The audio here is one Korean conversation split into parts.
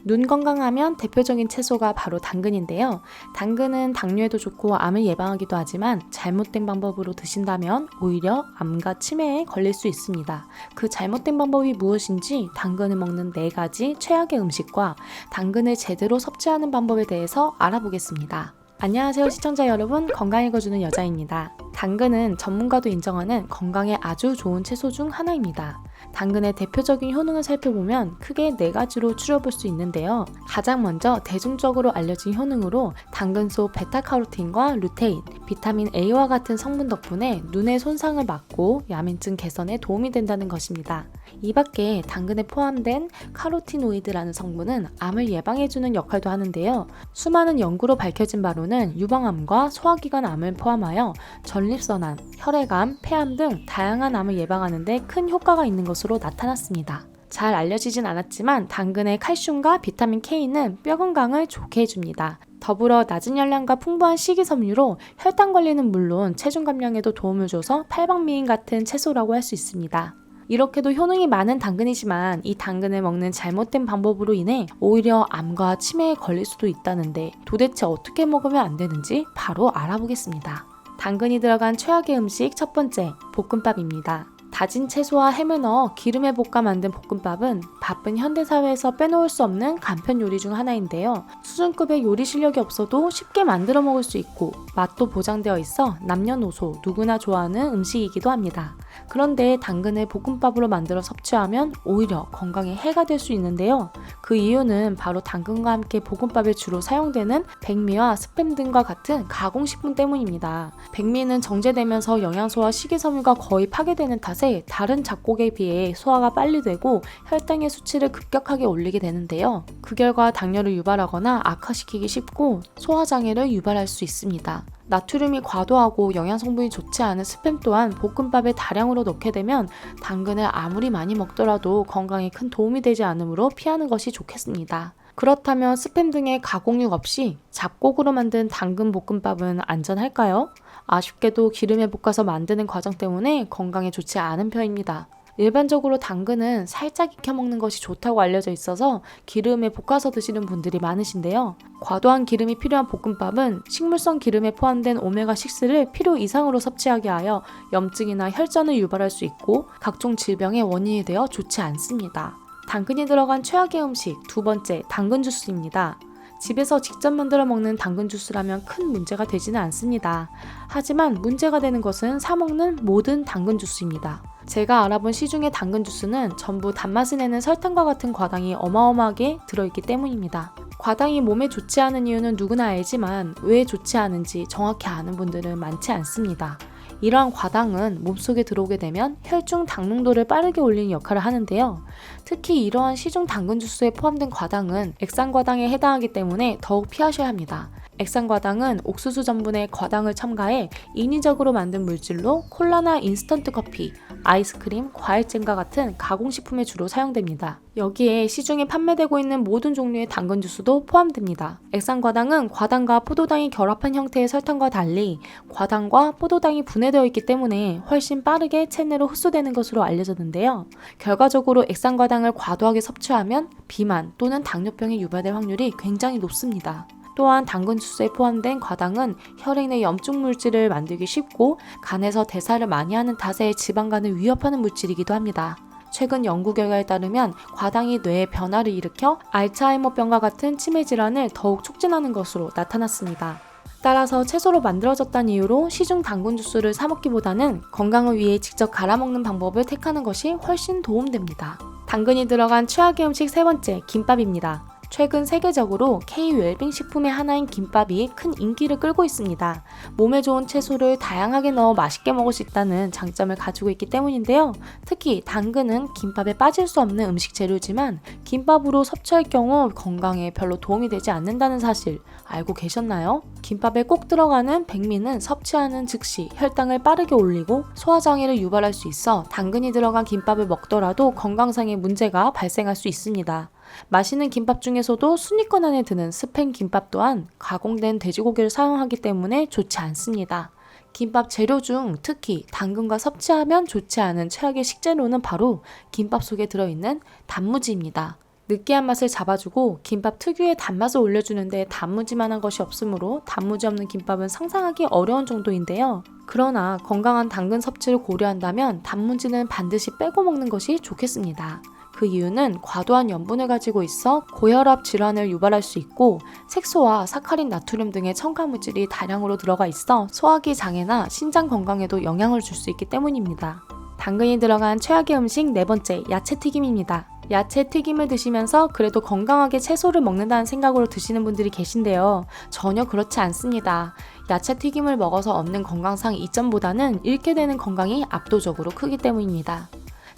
눈 건강하면 대표적인 채소가 바로 당근인데요. 당근은 당뇨에도 좋고 암을 예방하기도 하지만 잘못된 방법으로 드신다면 오히려 암과 치매에 걸릴 수 있습니다. 그 잘못된 방법이 무엇인지 당근을 먹는 4가지 최악의 음식과 당근을 제대로 섭취하는 방법에 대해서 알아보겠습니다. 안녕하세요 시청자 여러분, 건강 읽어주는 여자입니다. 당근은 전문가도 인정하는 건강에 아주 좋은 채소 중 하나입니다. 당근의 대표적인 효능을 살펴보면 크게 4가지로 추려볼 수 있는데요. 가장 먼저 대중적으로 알려진 효능으로 당근 속 베타카로틴과 루테인, 비타민 A와 같은 성분 덕분에 눈의 손상을 막고 야민증 개선에 도움이 된다는 것입니다. 이 밖에 당근에 포함된 카로티노이드라는 성분은 암을 예방해주는 역할도 하는데요. 수많은 연구로 밝혀진 바로는 유방암과 소화기관 암을 포함하여 전립선암, 혈액암, 폐암 등 다양한 암을 예방하는 데 큰 효과가 있는 것으로 나타났습니다. 잘 알려지진 않았지만 당근의 칼슘과 비타민 K는 뼈 건강을 좋게 해줍니다. 더불어 낮은 열량과 풍부한 식이섬유로 혈당 관리는 물론 체중 감량에도 도움을 줘서 팔방미인 같은 채소라고 할 수 있습니다. 이렇게도 효능이 많은 당근이지만 이 당근을 먹는 잘못된 방법으로 인해 오히려 암과 치매에 걸릴 수도 있다는데 도대체 어떻게 먹으면 안 되는지 바로 알아보겠습니다. 당근이 들어간 최악의 음식 첫 번째, 볶음밥입니다. 다진 채소와 햄을 넣어 기름에 볶아 만든 볶음밥은 바쁜 현대사회에서 빼놓을 수 없는 간편 요리 중 하나인데요. 수준급의 요리 실력이 없어도 쉽게 만들어 먹을 수 있고 맛도 보장되어 있어 남녀노소 누구나 좋아하는 음식이기도 합니다. 그런데 당근을 볶음밥으로 만들어 섭취하면 오히려 건강에 해가 될 수 있는데요. 그 이유는 바로 당근과 함께 볶음밥에 주로 사용되는 백미와 스팸 등과 같은 가공식품 때문입니다. 백미는 정제되면서 영양소와 식이섬유가 거의 파괴되는 탓에 다른 잡곡에 비해 소화가 빨리 되고 혈당의 수치를 급격하게 올리게 되는데요. 그 결과 당뇨를 유발하거나 악화시키기 쉽고 소화장애를 유발할 수 있습니다. 나트륨이 과도하고 영양성분이 좋지 않은 스팸 또한 볶음밥에 다량으로 넣게 되면 당근을 아무리 많이 먹더라도 건강에 큰 도움이 되지 않으므로 피하는 것이 좋겠습니다. 그렇다면 스팸 등의 가공육 없이 잡곡으로 만든 당근 볶음밥은 안전할까요? 아쉽게도 기름에 볶아서 만드는 과정 때문에 건강에 좋지 않은 편입니다. 일반적으로 당근은 살짝 익혀 먹는 것이 좋다고 알려져 있어서 기름에 볶아서 드시는 분들이 많으신데요. 과도한 기름이 필요한 볶음밥은 식물성 기름에 포함된 오메가6를 필요 이상으로 섭취하게 하여 염증이나 혈전을 유발할 수 있고 각종 질병의 원인이 되어 좋지 않습니다. 당근이 들어간 최악의 음식 두 번째, 당근 주스입니다. 집에서 직접 만들어 먹는 당근 주스라면 큰 문제가 되지는 않습니다. 하지만 문제가 되는 것은 사 먹는 모든 당근 주스입니다. 제가 알아본 시중의 당근 주스는 전부 단맛을 내는 설탕과 같은 과당이 어마어마하게 들어있기 때문입니다. 과당이 몸에 좋지 않은 이유는 누구나 알지만 왜 좋지 않은지 정확히 아는 분들은 많지 않습니다. 이러한 과당은 몸속에 들어오게 되면 혈중 당농도를 빠르게 올리는 역할을 하는데요. 특히 이러한 시중 당근 주스에 포함된 과당은 액상과당에 해당하기 때문에 더욱 피하셔야 합니다. 액상과당은 옥수수 전분에 과당을 첨가해 인위적으로 만든 물질로 콜라나 인스턴트 커피, 아이스크림, 과일잼과 같은 가공식품에 주로 사용됩니다. 여기에 시중에 판매되고 있는 모든 종류의 당근 주스도 포함됩니다. 액상과당은 과당과 포도당이 결합한 형태의 설탕과 달리 과당과 포도당이 분해되어 있기 때문에 훨씬 빠르게 체내로 흡수되는 것으로 알려졌는데요. 결과적으로 액상과당을 과도하게 섭취하면 비만 또는 당뇨병에 유발될 확률이 굉장히 높습니다. 또한 당근 주스에 포함된 과당은 혈액 내 염증 물질을 만들기 쉽고 간에서 대사를 많이 하는 탓에 지방간을 위협하는 물질이기도 합니다. 최근 연구 결과에 따르면 과당이 뇌에 변화를 일으켜 알츠하이머병과 같은 치매 질환을 더욱 촉진하는 것으로 나타났습니다. 따라서 채소로 만들어졌다는 이유로 시중 당근 주스를 사 먹기보다는 건강을 위해 직접 갈아 먹는 방법을 택하는 것이 훨씬 도움됩니다. 당근이 들어간 최악의 음식 세 번째, 김밥입니다. 최근 세계적으로 K-웰빙 식품의 하나인 김밥이 큰 인기를 끌고 있습니다. 몸에 좋은 채소를 다양하게 넣어 맛있게 먹을 수 있다는 장점을 가지고 있기 때문인데요. 특히 당근은 김밥에 빠질 수 없는 음식 재료지만 김밥으로 섭취할 경우 건강에 별로 도움이 되지 않는다는 사실 알고 계셨나요? 김밥에 꼭 들어가는 백미는 섭취하는 즉시 혈당을 빠르게 올리고 소화장애를 유발할 수 있어 당근이 들어간 김밥을 먹더라도 건강상의 문제가 발생할 수 있습니다. 맛있는 김밥 중에서도 순위권 안에 드는 스팸 김밥 또한 가공된 돼지고기를 사용하기 때문에 좋지 않습니다. 김밥 재료 중 특히 당근과 섭취하면 좋지 않은 최악의 식재료는 바로 김밥 속에 들어있는 단무지입니다. 느끼한 맛을 잡아주고 김밥 특유의 단맛을 올려주는데 단무지만한 것이 없으므로 단무지 없는 김밥은 상상하기 어려운 정도인데요. 그러나 건강한 당근 섭취를 고려한다면 단무지는 반드시 빼고 먹는 것이 좋겠습니다. 그 이유는 과도한 염분을 가지고 있어 고혈압 질환을 유발할 수 있고 색소와 사카린, 나트륨 등의 첨가물질이 다량으로 들어가 있어 소화기 장애나 신장 건강에도 영향을 줄 수 있기 때문입니다. 당근이 들어간 최악의 음식 네 번째, 야채 튀김입니다. 야채 튀김을 드시면서 그래도 건강하게 채소를 먹는다는 생각으로 드시는 분들이 계신데요. 전혀 그렇지 않습니다. 야채 튀김을 먹어서 얻는 건강상 이점보다는 잃게 되는 건강이 압도적으로 크기 때문입니다.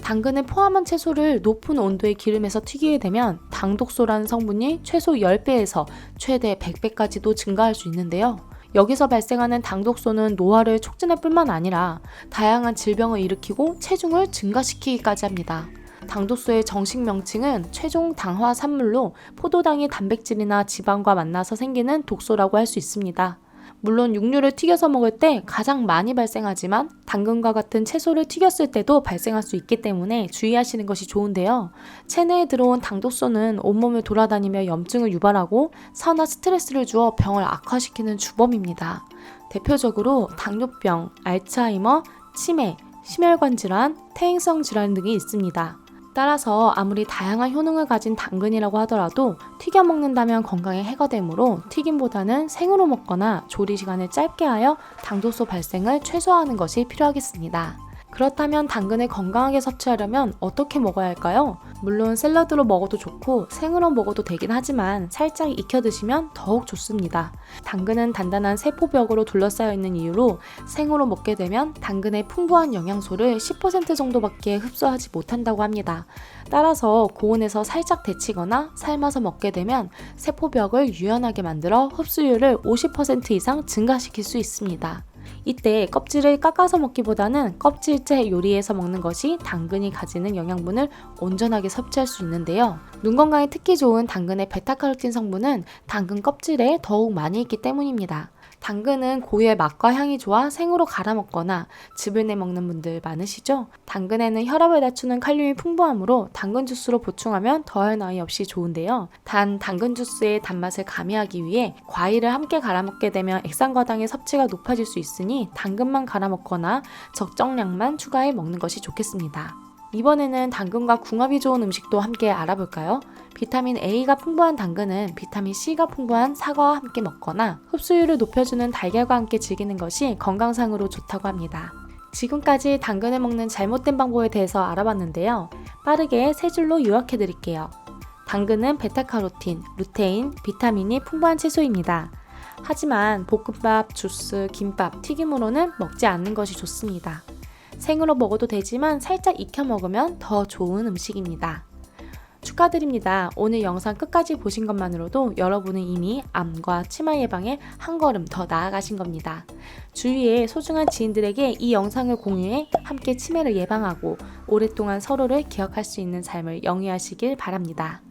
당근을 포함한 채소를 높은 온도의 기름에서 튀기게 되면 당독소라는 성분이 최소 10배에서 최대 100배까지도 증가할 수 있는데요. 여기서 발생하는 당독소는 노화를 촉진할 뿐만 아니라 다양한 질병을 일으키고 체중을 증가시키기까지 합니다. 당독소의 정식 명칭은 최종 당화 산물로 포도당이 단백질이나 지방과 만나서 생기는 독소라고 할 수 있습니다. 물론 육류를 튀겨서 먹을 때 가장 많이 발생하지만 당근과 같은 채소를 튀겼을 때도 발생할 수 있기 때문에 주의하시는 것이 좋은데요. 체내에 들어온 당독소는 온몸을 돌아다니며 염증을 유발하고 산화 스트레스를 주어 병을 악화시키는 주범입니다. 대표적으로 당뇨병, 알츠하이머, 치매, 심혈관 질환, 퇴행성 질환 등이 있습니다. 따라서 아무리 다양한 효능을 가진 당근이라고 하더라도 튀겨 먹는다면 건강에 해가 되므로 튀김보다는 생으로 먹거나 조리 시간을 짧게 하여 당독소 발생을 최소화하는 것이 필요하겠습니다. 그렇다면 당근을 건강하게 섭취하려면 어떻게 먹어야 할까요? 물론 샐러드로 먹어도 좋고 생으로 먹어도 되긴 하지만 살짝 익혀 드시면 더욱 좋습니다. 당근은 단단한 세포벽으로 둘러싸여 있는 이유로 생으로 먹게 되면 당근의 풍부한 영양소를 10% 정도밖에 흡수하지 못한다고 합니다. 따라서 고온에서 살짝 데치거나 삶아서 먹게 되면 세포벽을 유연하게 만들어 흡수율을 50% 이상 증가시킬 수 있습니다. 이때 껍질을 깎아서 먹기보다는 껍질째 요리해서 먹는 것이 당근이 가지는 영양분을 온전하게 섭취할 수 있는데요. 눈 건강에 특히 좋은 당근의 베타카로틴 성분은 당근 껍질에 더욱 많이 있기 때문입니다. 당근은 고유의 맛과 향이 좋아 생으로 갈아 먹거나 즙을 내 먹는 분들 많으시죠? 당근에는 혈압을 낮추는 칼륨이 풍부하므로 당근 주스로 보충하면 더할 나위 없이 좋은데요. 단 당근 주스의 단맛을 가미하기 위해 과일을 함께 갈아 먹게 되면 액상과당의 섭취가 높아질 수 있으니 당근만 갈아 먹거나 적정량만 추가해 먹는 것이 좋겠습니다. 이번에는 당근과 궁합이 좋은 음식도 함께 알아볼까요? 비타민 A가 풍부한 당근은 비타민 C가 풍부한 사과와 함께 먹거나 흡수율을 높여주는 달걀과 함께 즐기는 것이 건강상으로 좋다고 합니다. 지금까지 당근을 먹는 잘못된 방법에 대해서 알아봤는데요. 빠르게 세 줄로 요약해드릴게요. 당근은 베타카로틴, 루테인, 비타민이 풍부한 채소입니다. 하지만 볶음밥, 주스, 김밥, 튀김으로는 먹지 않는 것이 좋습니다. 생으로 먹어도 되지만 살짝 익혀 먹으면 더 좋은 음식입니다. 축하드립니다. 오늘 영상 끝까지 보신 것만으로도 여러분은 이미 암과 치마 예방에 한 걸음 더 나아가신 겁니다. 주위에 소중한 지인들에게 이 영상을 공유해 함께 치매를 예방하고 오랫동안 서로를 기억할 수 있는 삶을 영위하시길 바랍니다.